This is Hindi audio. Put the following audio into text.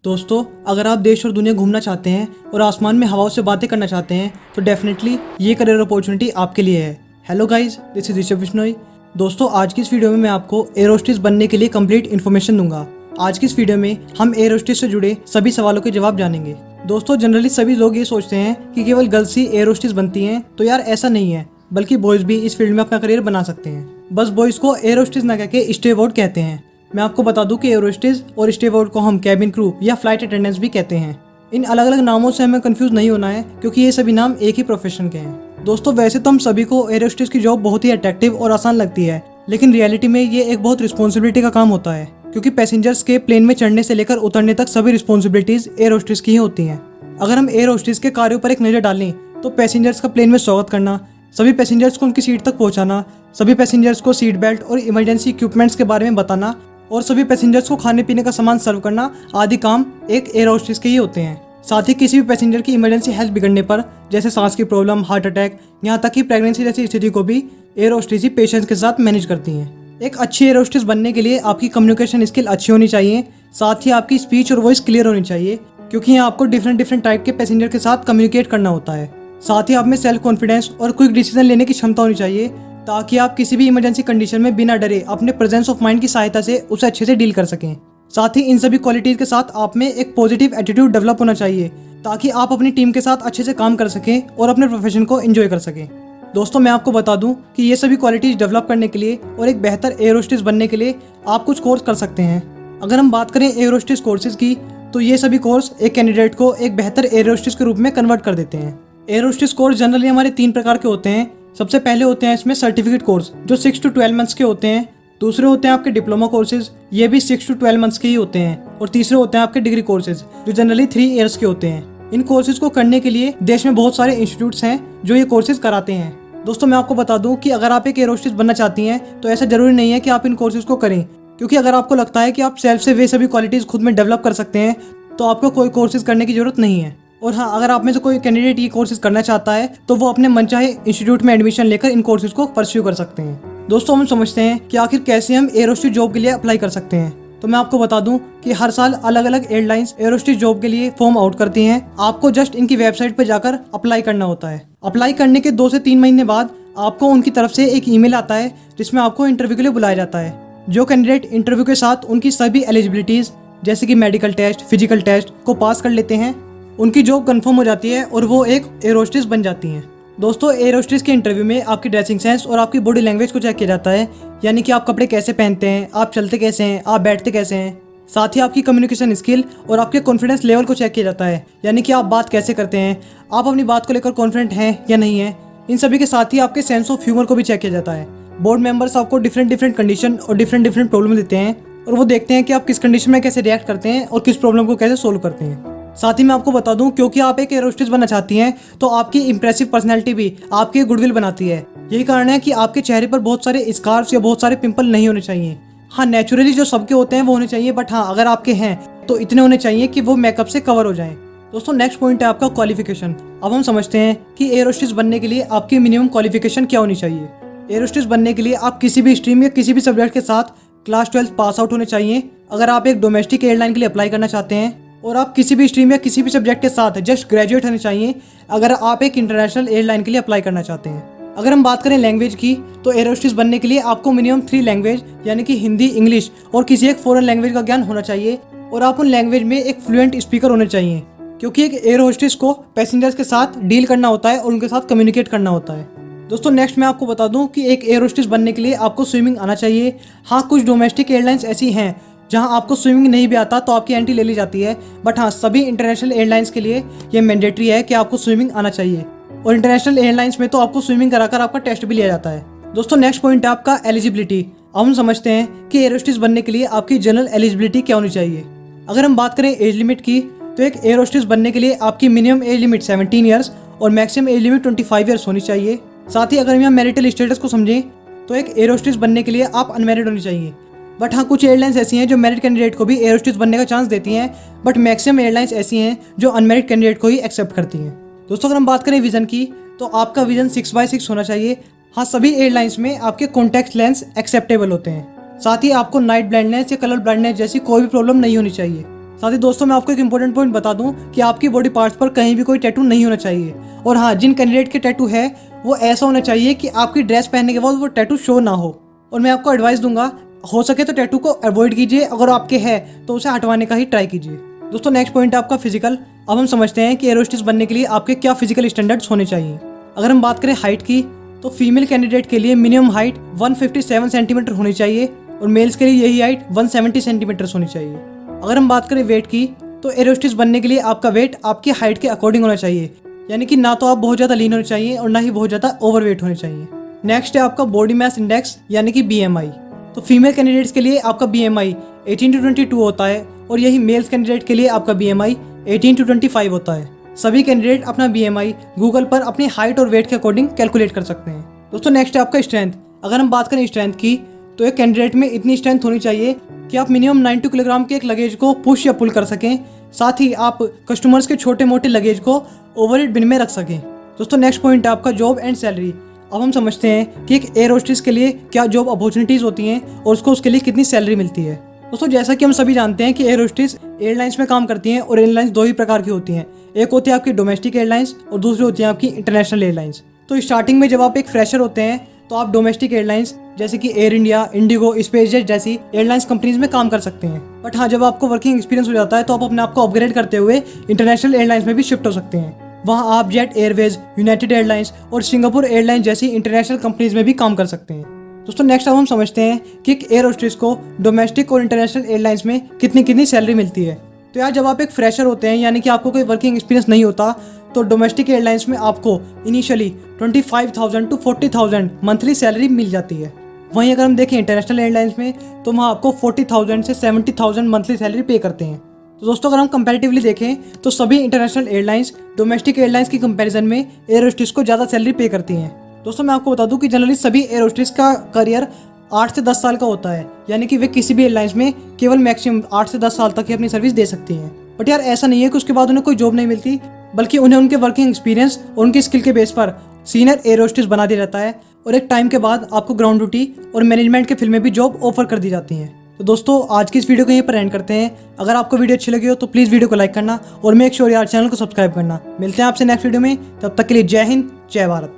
दोस्तों, अगर आप देश और दुनिया घूमना चाहते हैं और आसमान में हवाओं से बातें करना चाहते हैं तो डेफिनेटली ये करियर अपॉर्चुनिटी आपके लिए है। Hello guys, this is Rishabh Bishnoi. दोस्तों, आज की इस वीडियो में मैं आपको एयर होस्टेस बनने के लिए कंप्लीट इन्फॉर्मेशन दूंगा। आज की इस वीडियो में हम एयर होस्टेस से जुड़े सभी सवालों के जवाब जानेंगे। दोस्तों, जनरली सभी लोग ये सोचते हैं कि केवल गर्ल्स ही एयर होस्टेस बनती हैं, तो यार ऐसा नहीं है, बल्कि बॉयज़ भी इस फील्ड में अपना करियर बना सकते हैं। बस बॉयज़ को एयर होस्टेस ना कहकर स्टेवर्ड कहते हैं। मैं आपको बता दूं कि एयर होस्टेस और स्टेवर्ड को हम कैबिन क्रू या फ्लाइट अटेंडेंट्स भी कहते हैं। इन अलग अलग नामों से हमें कंफ्यूज नहीं होना है, क्योंकि ये सभी नाम एक ही प्रोफेशन के हैं। दोस्तों, वैसे तो हम सभी को एयर होस्टेस की जॉब बहुत ही अट्रैक्टिव और आसान लगती है, लेकिन रियलिटी में ये एक बहुत रिस्पॉन्सिबिलिटी का काम होता है, क्योंकि पैसेंजर्स के प्लेन में चढ़ने से लेकर उतरने तक सभी रिस्पॉन्सिबिलिटीज एयर होस्टेस की ही होती हैं। अगर हम एयर होस्टेस के कार्यों पर एक नज़र डालें तो पैसेंजर्स का प्लेन में स्वागत करना, सभी पैसेंजर्स को उनकी सीट तक पहुंचाना, सभी पैसेंजर्स को सीट बेल्ट और इमरजेंसी इक्विपमेंट्स के बारे में बताना और सभी पैसेंजर्स को खाने पीने का सामान सर्व करना आदि काम एक एयर होस्टेस के ही होते हैं। साथ ही किसी भी पैसेंजर की इमरजेंसी हेल्थ बिगड़ने पर, जैसे सांस की प्रॉब्लम, हार्ट अटैक, यहाँ तक कि प्रेगनेंसी जैसी स्थिति को भी एयर होस्टेस ही पेशेंस के साथ मैनेज करती हैं। एक अच्छी एयर होस्टेस बनने के लिए आपकी कम्युनिकेशन स्किल अच्छी होनी चाहिए, साथ ही आपकी स्पीच और वॉइस क्लियर होनी चाहिए, क्योंकि यहाँ आपको डिफरेंट टाइप के पैसेंजर के साथ कम्युनिकेट करना होता है। साथ ही आप में सेल्फ कॉन्फिडेंस और क्विक डिसीजन लेने की क्षमता होनी चाहिए, ताकि आप किसी भी इमरजेंसी कंडीशन में बिना डरे अपने प्रेजेंस ऑफ माइंड की सहायता से उसे अच्छे से डील कर सकें। साथ ही इन सभी क्वालिटीज के साथ आप में एक पॉजिटिव एटीट्यूड डेवलप होना चाहिए, ताकि आप अपनी टीम के साथ अच्छे से काम कर सकें और अपने प्रोफेशन को एंजॉय कर सकें। दोस्तों, मैं आपको बता दूं कि ये सभी क्वालिटीज डेवलप करने के लिए और एक बेहतर एयर होस्टेस बनने के लिए आप कुछ कोर्स कर सकते हैं। अगर हम बात करें एयर होस्टेस कोर्सेज की, तो ये सभी कोर्स एक कैंडिडेट को एक बेहतर एयर होस्टेस के रूप में कन्वर्ट कर देते हैं। एयर होस्टेस कोर्स जनरली हमारे 3 प्रकार के होते हैं। सबसे पहले होते हैं इसमें सर्टिफिकेट कोर्स, जो 6 to 12 मंथ्स के होते हैं। दूसरे होते हैं आपके डिप्लोमा कोर्सेज, ये भी 6 to 12 मंथ्स के ही होते हैं। और तीसरे होते हैं आपके डिग्री कोर्सेज, जो जनरली 3 ईयर्स के होते हैं। इन कोर्सेज को करने के लिए देश में बहुत सारे इंस्टीट्यूट्स हैं जो ये कोर्सेज कराते हैं। दोस्तों, मैं आपको बता दूं कि अगर आप एक एयर होस्टेस बनना चाहती हैं तो ऐसा जरूरी नहीं है कि आप इन कोर्सेज को करें, क्योंकि अगर आपको लगता है कि आप सेल्फ से वे सभी क्वालिटीज खुद में डेवलप कर सकते हैं तो आपको कोई कोर्सेज करने की जरूरत नहीं है। और हाँ, अगर आप में से कोई कैंडिडेट ये कोर्सेज करना चाहता है तो वो अपने मनचाहे इंस्टीट्यूट में एडमिशन लेकर इन कोर्सेज को परस्यू कर सकते हैं। दोस्तों, हम समझते हैं कि आखिर कैसे हम एयर होस्टेस जॉब के लिए अप्लाई कर सकते हैं। तो मैं आपको बता दूं कि हर साल अलग अलग एयरलाइंस एयर होस्टेस जॉब के लिए फॉर्म आउट करती हैं। आपको जस्ट इनकी वेबसाइट पर जाकर अप्लाई करना होता है। अप्लाई करने के 2 से 3 महीने बाद आपको उनकी तरफ से एक ईमेल आता है, जिसमें आपको इंटरव्यू के लिए बुलाया जाता है। जो कैंडिडेट इंटरव्यू के साथ उनकी सभी एलिजिबिलिटीज, जैसे कि मेडिकल टेस्ट, फिजिकल टेस्ट को पास कर लेते हैं, उनकी जॉब कंफर्म हो जाती है और वो एक एयर होस्टेस बन जाती हैं। दोस्तों, एयर होस्टेस के इंटरव्यू में आपकी ड्रेसिंग सेंस और आपकी बॉडी लैंग्वेज को चेक किया जाता है, यानी कि आप कपड़े कैसे पहनते हैं, आप चलते कैसे हैं, आप बैठते कैसे हैं। साथ ही आपकी कम्युनिकेशन स्किल और आपके कॉन्फिडेंस लेवल को चेक किया जाता है, यानी कि आप बात कैसे करते हैं, आप अपनी बात को लेकर कॉन्फिडेंट हैं या नहीं है। इन सभी के साथ ही आपके सेंस ऑफ ह्यूमर को भी चेक किया जाता है। बोर्ड मेंबर्स आपको डिफरेंट कंडीशन और डिफरेंट प्रॉब्लम देते हैं, और वो देखते हैं कि आप किस कंडीशन में कैसे रिएक्ट करते हैं और किस प्रॉब्लम को कैसे सोल्व करते हैं। साथ ही मैं आपको बता दूं, क्योंकि आप एक एयर होस्टेस बनना चाहती हैं तो आपकी इंप्रेसिव पर्सनैलिटी भी आपकी गुडविल बनाती है। यही कारण है कि आपके चेहरे पर बहुत सारे स्कार्स या बहुत सारे पिंपल नहीं होने चाहिए। हाँ, नेचुरली जो सबके होते हैं वो होने चाहिए, बट हाँ, अगर आपके हैं तो इतने होने चाहिए कि वो मेकअप से कवर हो जाएं। दोस्तों, नेक्स्ट पॉइंट है आपका क्वालिफिकेशन। अब हम समझते हैं कि एयर होस्टेस बनने के लिए आपकी मिनिमम क्वालिफिकेशन क्या होनी चाहिए। एयर होस्टेस बनने के लिए आप किसी भी स्ट्रीम या किसी भी सब्जेक्ट के साथ क्लास 12 पास आउट होने चाहिए, अगर आप एक डोमेस्टिक एयरलाइन के लिए अप्लाई करना चाहते हैं। और आप किसी भी स्ट्रीम या किसी भी सब्जेक्ट के साथ जस्ट ग्रेजुएट होने चाहिए, अगर आप एक इंटरनेशनल एयरलाइन के लिए अप्लाई करना चाहते हैं। अगर हम बात करें लैंग्वेज की, तो एयर होस्टेस बनने के लिए आपको मिनिमम 3 लैंग्वेज, यानी कि हिंदी, इंग्लिश और किसी एक फॉरेन लैंग्वेज का ज्ञान होना चाहिए, और आप उन लैंग्वेज में एक फ्लुएंट स्पीकर होने चाहिए, क्योंकि एक एयर होस्टेस को पैसेंजर्स के साथ डील करना होता है और उनके साथ कम्युनिकेट करना होता है। दोस्तों, नेक्स्ट मैं आपको बता दूं कि एक एयर होस्टेस बनने के लिए आपको स्विमिंग आना चाहिए। हाँ, कुछ डोमेस्टिक एयरलाइंस ऐसी हैं जहां आपको स्विमिंग नहीं भी आता तो आपकी एंट्री ले ली जाती है, बट हाँ, सभी इंटरनेशनल एयरलाइंस के लिए ये मैंडेटरी है कि आपको स्विमिंग आना चाहिए, और इंटरनेशनल एयरलाइंस में तो आपको स्विमिंग कराकर आपका टेस्ट भी लिया जाता है। दोस्तों, नेक्स्ट पॉइंट है आपका एलिजिबिलिटी। अब हम समझते हैं कि एयर होस्टेस बनने के लिए आपकी जनरल एलिजिबिलिटी क्या होनी चाहिए। अगर हम बात करें एज लिमिट की, तो एक एयर होस्टेस बनने के लिए आपकी मिनिमम एज लिमिट 17 ईयर्स और मैक्सिमम एज लिमिट 25 ईयर्स होनी चाहिए। साथ ही अगर हम यहाँ मैरिटल स्टेटस को समझें तो एक एयर होस्टेस बनने के लिए आप अनमैरिड होनी चाहिए। बट हाँ, कुछ एयरलाइंस ऐसी हैं जो मैरिड कैंडिडेट को भी एयर होस्टेस बनने का चांस देती हैं, बट मैक्सिमम एयरलाइंस ऐसी हैं जो अनमैरिड कैंडिडेट को ही एक्सेप्ट करती हैं। दोस्तों, अगर हम बात करें विजन की, तो आपका विजन 6x6 होना चाहिए। हाँ, सभी एयरलाइंस में आपके कॉन्टैक्ट लेंस एक्सेप्टेबल होते हैं। साथ ही आपको नाइट ब्लाइंडनेस या कलर ब्लाइंडनेस जैसी कोई भी प्रॉब्लम नहीं होनी चाहिए। साथ ही दोस्तों मैं आपको एक इंपॉर्टेंट पॉइंट बता दूं कि आपकी बॉडी पार्ट्स पर कहीं भी कोई टैटू नहीं होना चाहिए। और हाँ, जिन कैंडिडेट के टैटू है वो ऐसा होना चाहिए कि आपकी ड्रेस पहनने के बाद वो टैटू शो ना हो। और मैं आपको एडवाइस दूंगा, हो सके तो टैटू को अवॉइड कीजिए, अगर आपके है तो उसे हटवाने का ही ट्राई कीजिए। दोस्तों नेक्स्ट पॉइंट है आपका फिजिकल। अब हम समझते हैं कि एयर होस्टेस बनने के लिए आपके क्या फिजिकल स्टैंडर्ड्स होने चाहिए। अगर हम बात करें हाइट की, तो फीमेल कैंडिडेट के लिए मिनिमम हाइट 157 सेंटीमीटर होनी चाहिए और मेल्स के लिए यही हाइट 170 सेंटीमीटर होनी चाहिए। अगर हम बात करें वेट की, तो एयर होस्टेस बनने के लिए आपका वेट आपकी हाइट के अकॉर्डिंग होना चाहिए, यानी कि ना तो आप बहुत ज़्यादा लीन होने चाहिए और ना ही बहुत ज़्यादा ओवरवेट होने चाहिए। नेक्स्ट है आपका बॉडी मास इंडेक्स यानी कि BMI। तो फीमेल कैंडिडेट्स के लिए आपका BMI 18 to 22 होता है और यही मेल्स कैंडिडेट के लिए आपका BMI 18 to 25 होता है। सभी कैंडिडेट अपना BMI गूगल पर अपनी हाइट और वेट के अकॉर्डिंग कैलकुलेट कर सकते हैं। दोस्तों नेक्स्ट है आपका स्ट्रेंथ। अगर हम बात करें स्ट्रेंथ की, तो एक कैंडिडेट में इतनी स्ट्रेंथ होनी चाहिए कि आप मिनिमम 90 किलोग्राम के एक लगेज को पुश या पुल कर सकें, साथ ही आप कस्टमर्स के छोटे मोटे लगेज को ओवरहेड बिन में रख सकें। दोस्तों नेक्स्ट पॉइंट है आपका जॉब एंड सैलरी। अब हम समझते हैं कि एक एयर होस्टेस के लिए क्या जॉब अपॉर्चुनिटीज़ होती हैं और उसके लिए कितनी सैलरी मिलती है। दोस्तों जैसा कि हम सभी जानते हैं कि एयर होस्टेस एयरलाइंस में काम करती हैं और एयरलाइंस दो ही प्रकार की होती हैं, एक होती है आपकी डोमेस्टिक एयरलाइंस और दूसरी होती है आपकी इंटरनेशनल एयरलाइंस। तो स्टार्टिंग में जब आप एक फ्रेशर होते हैं तो आप डोमेस्टिक एयरलाइंस जैसे कि एयर इंडिया, इंडिगो, स्पेसजेट जैसी एयरलाइंस कंपनीज में काम कर सकते हैं। बट हाँ, जब आपको वर्किंग एक्सपीरियंस हो जाता है तो आप अपने आप को अपग्रेड करते हुए इंटरनेशनल एयरलाइंस में भी शिफ्ट हो सकते हैं। वहाँ आप जेट एयरवेज, यूनाइटेड एयरलाइंस और सिंगापुर एयरलाइंस जैसी इंटरनेशनल कंपनीज में भी काम कर सकते हैं। दोस्तों नेक्स्ट अब हम समझते हैं कि एक एयर होस्टेस को डोमेस्टिक और इंटरनेशनल एयरलाइंस में कितनी सैलरी मिलती है। तो यार, जब आप एक फ्रेशर होते हैं यानी कि आपको कोई वर्किंग एक्सपीरियंस नहीं होता, तो डोमेस्टिक एयरलाइंस में आपको इनिशियली 25,000 to 40,000 मंथली सैलरी मिल जाती है। वहीं अगर हम देखें इंटरनेशनल एयरलाइंस में, तो वहाँ आपको 40,000 से 70,000 मंथली सैलरी पे करते हैं। तो दोस्तों अगर हम कंपैरेटिवली देखें तो सभी इंटरनेशनल एयरलाइंस डोमेस्टिक एयरलाइंस की कंपैरिजन में एयर होस्टेस को ज़्यादा सैलरी पे करती हैं। दोस्तों मैं आपको बता दूं कि जनरली सभी एयर होस्टेस का करियर 8 से 10 साल का होता है, यानी कि वे किसी भी एयरलाइंस में केवल मैक्सिमम 8 से 10 साल तक ही अपनी सर्विस दे सकती हैं। बट यार ऐसा नहीं है कि उसके बाद उन्हें कोई जॉब नहीं मिलती, बल्कि उन्हें उनके वर्किंग एक्सपीरियंस और उनकी स्किल के बेस पर सीनियर एयर होस्टेस बना दिया जाता है और एक टाइम के बाद आपको ग्राउंड ड्यूटी और मैनेजमेंट के फील्ड में भी जॉब ऑफर कर दी जाती हैं। तो दोस्तों आज की इस वीडियो को यहीं पर एंड करते हैं। अगर आपको वीडियो अच्छी लगी हो तो प्लीज़ वीडियो को लाइक करना और मेक श्योर यार चैनल को सब्सक्राइब करना। मिलते हैं आपसे नेक्स्ट वीडियो में, तब तक के लिए जय हिंद, जय भारत।